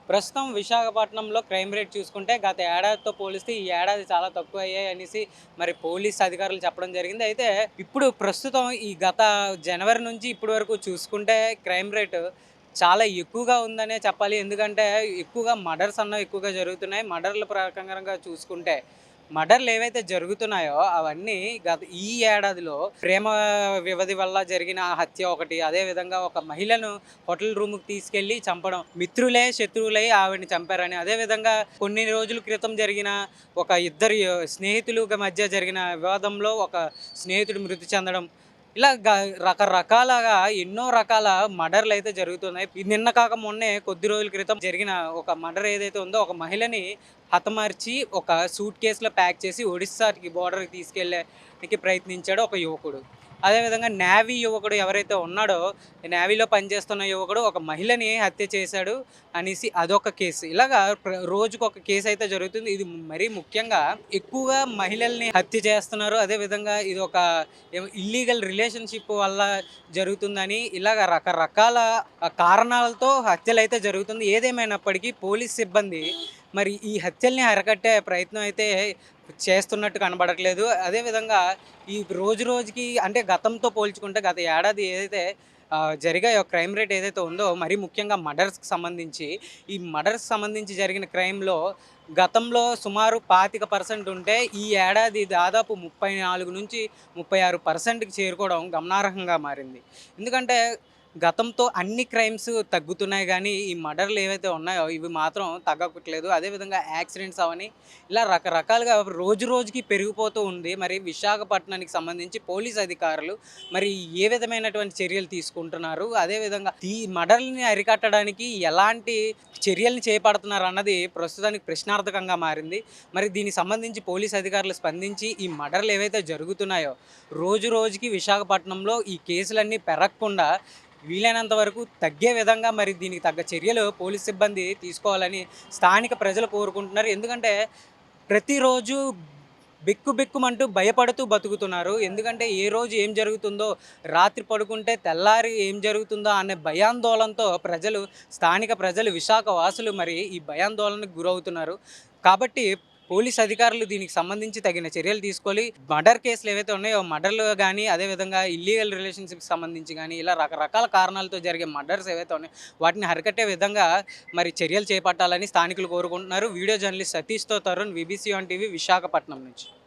ప్రస్తుతం విశాఖపట్నంలో crime rate చూసుకుంటే గత ఏడాదితో పోలిస్తే ఈ ఏడాది చాలా తక్కువ అయ్యాయి అనేసి మరి పోలీస్ అధికారులు చెప్పడం జరిగింది. అయితే ఇప్పుడు ప్రస్తుతం ఈ గత జనవరి నుంచి ఇప్పటి వరకు చూసుకుంటే క్రైమ్ రేటు చాలా ఎక్కువగా ఉందనే చెప్పాలి. ఎందుకంటే ఎక్కువగా మర్డర్స్ అన్నవి ఎక్కువగా జరుగుతున్నాయి. మర్డర్‌ల ప్రకంగా చూసుకుంటే మర్డర్‌లు ఏవైతే జరుగుతున్నాయో అవన్నీ గత ఈ ఏడాదిలో ప్రేమ వ్యవధి వల్ల జరిగిన హత్య ఒకటి. అదే విధంగా ఒక మహిళను హోటల్ రూమ్‌కి తీసుకెళ్ళి చంపడం. మిత్రులే శత్రువులై ఆవిడని చంపారని. అదే విధంగా కొన్ని రోజుల క్రితం జరిగిన ఒక ఇద్దరి స్నేహితులుగా మధ్య జరిగిన వివాదంలో ఒక స్నేహితుడు మృతి చెందడం. ఇలా రకరకాలుగా ఎన్నో రకాల మర్డర్‌లయితే జరుగుతున్నాయి. నిన్న కాక మొన్నే కొద్ది రోజుల క్రితం జరిగిన ఒక మర్డర్ ఏదైతే ఉందో ఒక మహిళని హతమార్చి ఒక సూట్ కేస్‌లో ప్యాక్ చేసి ఒడిస్సాకి బోర్డర్‌కి తీసుకెళ్ళడానికి ప్రయత్నించాడు ఒక యువకుడు. అదేవిధంగా నేవీ యువకుడు ఎవరైతే ఉన్నాడో, నేవీలో పనిచేస్తున్న యువకుడు ఒక మహిళని హత్య చేశాడు అనేసి అదొక కేసు. ఇలాగా రోజుకొక కేసయితే జరుగుతుంది. ఇది మరీ ముఖ్యంగా ఎక్కువగా మహిళల్ని హత్య చేస్తున్నారు. అదేవిధంగా ఇదొక ఇల్లీగల్ రిలేషన్‌షిప్ వల్ల జరుగుతుందని ఇలాగ రకరకాల కారణాలతో హత్యలైతే జరుగుతుంది. ఏదేమైనప్పటికీ పోలీస్ సిబ్బంది మరి ఈ హత్యల్ని అరికట్టే ప్రయత్నం అయితే చేస్తున్నట్టు కనబడట్లేదు. అదేవిధంగా ఈ రోజు రోజుకి అంటే గతంతో పోల్చుకుంటే గత ఏడాది ఏదైతే జరిగాయో క్రైమ్ రేట్ ఏదైతే ఉందో మరీ ముఖ్యంగా మర్డర్స్‌కి సంబంధించి, ఈ మర్డర్స్‌కి సంబంధించి జరిగిన క్రైమ్‌లో గతంలో సుమారు 25% ఉంటే ఈ ఏడాది దాదాపు 34-36%కి చేరుకోవడం గమనార్హంగా మారింది. ఎందుకంటే గతంతో అన్ని క్రైమ్స్ తగ్గుతున్నాయి గానీ, ఈ మర్డర్‌లు ఏవైతే ఉన్నాయో ఇవి మాత్రం తగ్గట్లేదు. అదేవిధంగా యాక్సిడెంట్స్ అవని ఇలా రకరకాలుగా రోజు రోజుకి పెరిగిపోతూ ఉంది. మరి విశాఖపట్నానికి సంబంధించి పోలీస్ అధికారులు మరి ఏ విధమైనటువంటి చర్యలు తీసుకుంటున్నారు? అదేవిధంగా ఈ మర్డర్‌లని అరికట్టడానికి ఎలాంటి చర్యల్ని చేపడుతున్నారన్నది ప్రస్తుతానికి ప్రశ్నార్థకంగా మారింది. మరి దీనికి సంబంధించి పోలీస్ అధికారులు స్పందించి ఈ మర్డర్‌లు ఏవైతే జరుగుతున్నాయో రోజు రోజుకి విశాఖపట్నంలో ఈ కేసులన్నీ పెరగకుండా వీలైనంత వరకు తగ్గే విధంగా మరి దీనికి తగ్గ చర్యలు పోలీస్ సిబ్బంది తీసుకోవాలని స్థానిక ప్రజలు కోరుకుంటున్నారు. ఎందుకంటే ప్రతిరోజు బిక్కుబిక్కుమంటూ భయపడుతూ బతుకుతున్నారు. ఎందుకంటే ఏ రోజు ఏం జరుగుతుందో, రాత్రి పడుకుంటే తెల్లారి ఏం జరుగుతుందో అనే భయాందోళనతో స్థానిక ప్రజలు విశాఖ వాసులు మరి ఈ భయాందోళనకు గురవుతున్నారు. కాబట్టి పోలీస్ అధికారులు దీనికి సంబంధించి తగిన చర్యలు తీసుకోవాలి. మర్డర్ కేసులు ఏవైతే ఉన్నాయో మర్డర్‌లు గానీ, అదేవిధంగా ఇల్లీగల్ రిలేషన్‌షిప్‌కి సంబంధించి గానీ, ఇలా రకరకాల కారణాలతో జరిగే మర్డర్స్ ఏవైతే ఉన్నాయో వాటిని అరికట్టే విధంగా మరి చర్యలు చేపట్టాలని స్థానికులు కోరుకుంటున్నారు. వీడియో జర్నలిస్ట్ సతీష్‌తో Tarun, VBC one TV Visakhapatnam నుంచి.